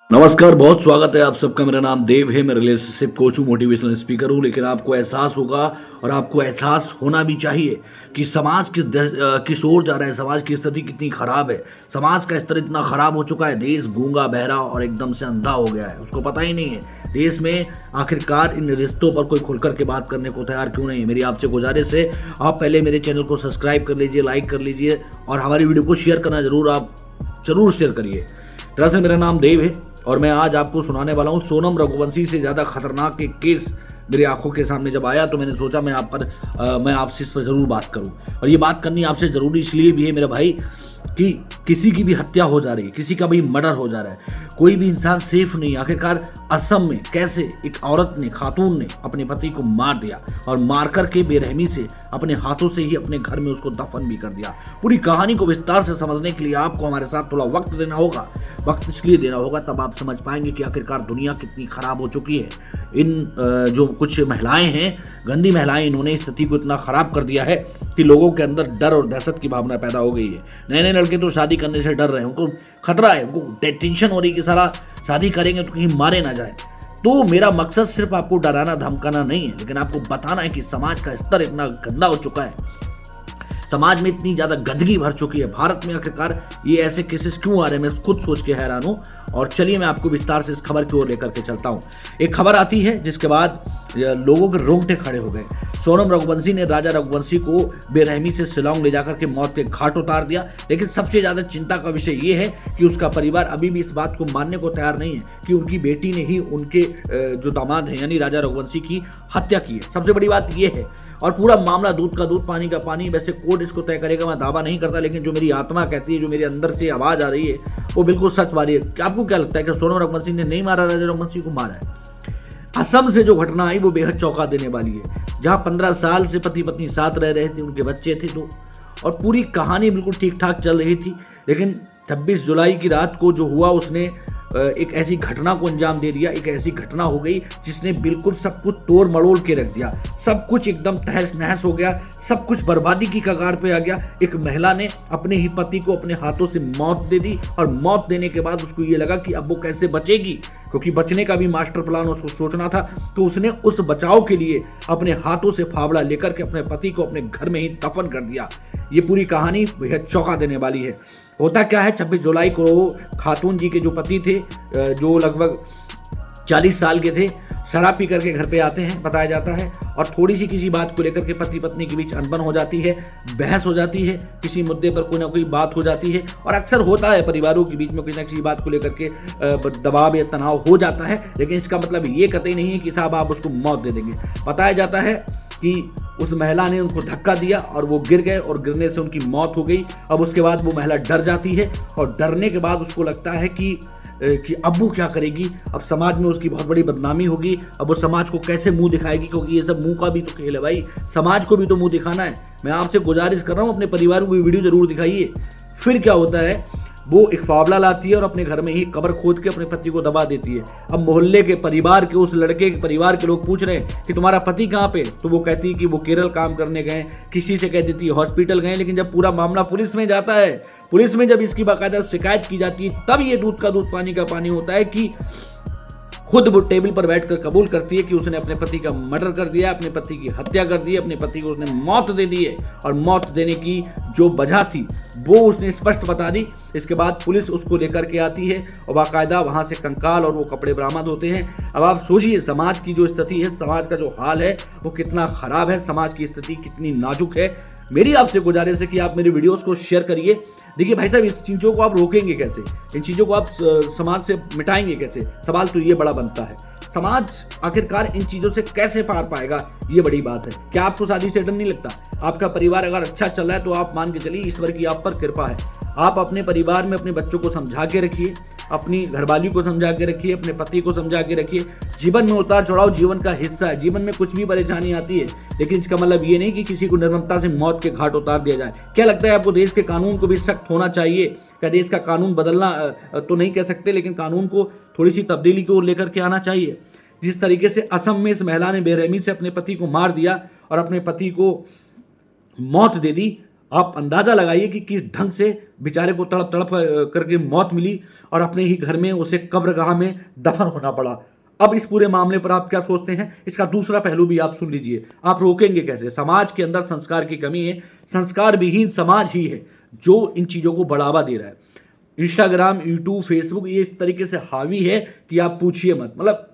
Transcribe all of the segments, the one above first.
नमस्कार, बहुत स्वागत है आप सबका। मेरा नाम देव है, मैं रिलेशनशिप कोच हूँ, मोटिवेशनल स्पीकर हूँ। लेकिन आपको एहसास होगा और आपको एहसास होना भी चाहिए कि समाज किस ओर जा रहा है, समाज की स्थिति कितनी खराब है। समाज का स्तर इतना खराब हो चुका है, देश गूंगा बहरा और एकदम से अंधा हो गया है। उसको पता ही नहीं है देश में आखिरकार इन रिश्तों पर कोई खुलकर के बात करने को तैयार क्यों नहीं है। मेरी आपसे गुजारिश है, आप पहले मेरे चैनल को सब्सक्राइब कर लीजिए, लाइक कर लीजिए और हमारी वीडियो को शेयर करना जरूर शेयर करिए। दरअसल मेरा नाम देव है और मैं आज आपको सुनाने वाला हूँ सोनम रघुवंशी से ज़्यादा खतरनाक एक केस मेरी आंखों के सामने जब आया तो मैंने सोचा मैं आपसे इस पर ज़रूर बात करूँ। और ये बात करनी आपसे ज़रूरी इसलिए भी है मेरे भाई कि किसी की भी हत्या हो जा रही है, किसी का भी मर्डर हो जा रहा है, कोई भी इंसान सेफ नहीं। आखिरकार असम में कैसे एक औरत ने, खातून ने अपने पति को मार दिया और मार कर के बेरहमी से अपने हाथों से ही अपने घर में उसको दफन भी कर दिया। पूरी कहानी को विस्तार से समझने के लिए आपको हमारे साथ थोड़ा वक्त देना होगा। वक्त इसलिए देना होगा तब आप समझ पाएंगे कि आखिरकार दुनिया कितनी खराब हो चुकी है। इन जो कुछ महिलाएं हैं, गंदी महिलाएं, इन्होंने इस स्थिति को इतना खराब कर दिया है कि लोगों के अंदर डर और दहशत की भावना पैदा हो गई है। नए नए लड़के तो शादी करने से डर रहे हैं, उनको खतरा है, उनको टेंशन हो रही है कि साला शादी करेंगे तो कहीं मारे ना जाए। तो मेरा मकसद सिर्फ आपको डराना धमकाना नहीं है, लेकिन आपको बताना है कि समाज का स्तर इतना गंदा हो चुका है, समाज में इतनी ज़्यादा गंदगी भर चुकी है। भारत में आखिरकार ये ऐसे केसेस क्यों आ रहे हैं, मैं खुद सोच के हैरान हूँ। और चलिए मैं आपको विस्तार से इस खबर की ओर लेकर के चलता हूँ। एक खबर आती है जिसके बाद लोगों के रोंगटे खड़े हो गए। सोनम रघुवंशी ने राजा रघुवंशी को बेरहमी से शिलांग ले जाकर के मौत के घाट उतार दिया। लेकिन सबसे ज़्यादा चिंता का विषय ये है कि उसका परिवार अभी भी इस बात को मानने को तैयार नहीं है कि उनकी बेटी ने ही उनके जो दामाद हैं यानी राजा रघुवंशी की हत्या की है। सबसे बड़ी बात यह है और पूरा मामला दूध का दूध पानी का पानी। वैसे कोर्ट इसको तय करेगा, मैं दावा नहीं करता, लेकिन जो मेरी आत्मा कहती है, जो मेरे अंदर से आवाज़ आ रही है वो बिल्कुल सच वाली है। आपको क्या लगता है कि सोनम रघुवंशी ने नहीं मारा, राजा रघुवंशी को मारा है? असम से जो घटना आई वो बेहद चौंका देने वाली है, जहां 15 साल से पति पत्नी साथ रह रहे थे, उनके बच्चे थे दो और पूरी कहानी बिल्कुल ठीक ठाक चल रही थी। लेकिन 26 जुलाई की रात को जो हुआ उसने एक ऐसी घटना को अंजाम दे दिया। एक ऐसी घटना हो गई जिसने बिल्कुल सब कुछ तोड़ मड़ोड़ के रख दिया। सब कुछ एकदम तहस नहस हो गया, सब कुछ बर्बादी की कगार पे आ गया। एक महिला ने अपने ही पति को अपने हाथों से मौत दे दी और मौत देने के बाद उसको ये लगा कि अब वो कैसे बचेगी, क्योंकि बचने का भी मास्टर प्लान उसको सोचना था। तो उसने उस बचाव के लिए अपने हाथों से फावड़ा लेकर के अपने पति को अपने घर में ही दफन कर दिया। ये पूरी कहानी बेहद चौंका देने वाली है। होता क्या है, 26 जुलाई को खातून जी के जो पति थे, जो लगभग 40 साल के थे, शराब पी करके घर पे आते हैं बताया जाता है। और थोड़ी सी किसी बात को लेकर के पति पत्नी के बीच अनबन हो जाती है, बहस हो जाती है, किसी मुद्दे पर कोई ना कोई बात हो जाती है। और अक्सर होता है परिवारों के बीच में किसी ना किसी बात को लेकर के दबाव या तनाव हो जाता है। लेकिन इसका मतलब ये कतई नहीं है कि साहब आप उसको मौत दे देंगे। बताया जाता है कि उस महिला ने उनको धक्का दिया और वो गिर गए और गिरने से उनकी मौत हो गई। अब उसके बाद वो महिला डर जाती है और डरने के बाद उसको लगता है कि अब वो क्या करेगी, अब समाज में उसकी बहुत बड़ी बदनामी होगी, अब वो समाज को कैसे मुंह दिखाएगी, क्योंकि ये सब मुंह का भी तो खेल है भाई, समाज को भी तो मुंह दिखाना है। मैं आपसे गुजारिश कर रहा हूँ अपने परिवार को ये वीडियो जरूर दिखाइए। फिर क्या होता है, वो एक फावला लाती है और अपने घर में ही कब्र खोद के अपने पति को दबा देती है। अब मोहल्ले के परिवार के, उस लड़के के परिवार के लोग पूछ रहे हैं कि तुम्हारा पति कहाँ पे, तो वो कहती है कि वो केरल काम करने गए, किसी से कह देती है हॉस्पिटल गए। लेकिन जब पूरा मामला पुलिस में जाता है, पुलिस में जब इसकी बाकायदा शिकायत की जाती है, तब ये दूध का दूध पानी का पानी होता है कि खुद वो टेबल पर बैठकर कबूल करती है कि उसने अपने पति का मर्डर कर दिया, अपने पति की हत्या कर दी, अपने पति को उसने मौत दे दी है। और मौत देने की जो वजह थी वो उसने स्पष्ट बता दी। इसके बाद पुलिस उसको लेकर के आती है और बाकायदा वहाँ से कंकाल और वो कपड़े बरामद होते हैं। अब आप सोचिए समाज की जो स्थिति है, समाज का जो हाल है वो कितना खराब है, समाज की स्थिति कितनी नाजुक है। मेरी आपसे गुजारिश है कि आप मेरे वीडियोस को शेयर करिए। देखिए भाई साहब, इस चीज़ों को आप रोकेंगे कैसे, इन चीज़ों को आप समाज से मिटाएंगे कैसे, सवाल तो ये बड़ा बनता है। समाज आखिरकार इन चीज़ों से कैसे पार पाएगा, ये बड़ी बात है। क्या आपको शादी से डर नहीं लगता? आपका परिवार अगर अच्छा चल रहा है तो आप मान के चलिए ईश्वर की आप पर कृपा है। आप अपने परिवार में अपने बच्चों को समझा के रखिए, अपनी घरवाली को समझा के रखिए, अपने पति को समझा के रखिए। जीवन में उतार चढ़ाव जीवन का हिस्सा है, जीवन में कुछ भी परेशानी आती है, लेकिन इसका मतलब ये नहीं कि किसी को निर्ममता से मौत के घाट उतार दिया जाए। क्या लगता है आपको, देश के कानून को भी सख्त होना चाहिए? क्या देश का कानून बदलना तो नहीं कह सकते, लेकिन कानून को थोड़ी सी तब्दीली की ओर लेकर के आना चाहिए। जिस तरीके से असम में इस महिला ने बेरहमी से अपने पति को मार दिया और अपने पति को मौत दे दी, आप अंदाजा लगाइए कि किस ढंग से बेचारे को तड़प तड़प करके मौत मिली और अपने ही घर में उसे कब्रगाह में दफन होना पड़ा। अब इस पूरे मामले पर आप क्या सोचते हैं? इसका दूसरा पहलू भी आप सुन लीजिए। आप रोकेंगे कैसे? समाज के अंदर संस्कार की कमी है। संस्कार विहीन समाज ही है जो इन चीज़ों को बढ़ावा दे रहा है। इंस्टाग्राम, यूट्यूब, फेसबुक ये इस तरीके से हावी है कि आप पूछिए मत। मतलब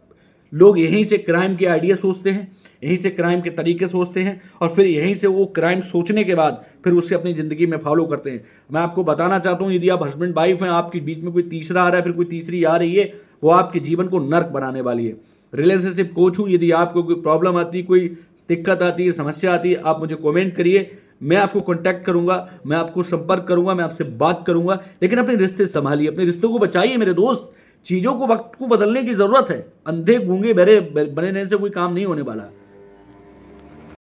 लोग यहीं से क्राइम के आइडिया सोचते हैं, यहीं से क्राइम के तरीके सोचते हैं और फिर यहीं से वो क्राइम सोचने के बाद फिर उसे अपनी ज़िंदगी में फॉलो करते हैं। मैं आपको बताना चाहता हूँ, यदि आप हस्बैंड वाइफ हैं, आपके बीच में कोई तीसरा आ रहा है, फिर कोई तीसरी आ रही है, वो आपके जीवन को नर्क बनाने वाली है। रिलेशनशिप कोच हूँ, यदि आपको कोई प्रॉब्लम आती है, कोई दिक्कत आती है, समस्या आती है, आप मुझे कमेंट करिए, मैं आपको कांटेक्ट करूंगा, मैं आपको संपर्क करूंगा, मैं आपसे बात करूंगा। लेकिन अपने रिश्ते संभालिए, अपने रिश्तों को बचाइए मेरे दोस्त। चीज़ों को वक्त को बदलने की ज़रूरत है। अंधे गूंगे बहरे बने रहने से कोई काम नहीं होने वाला।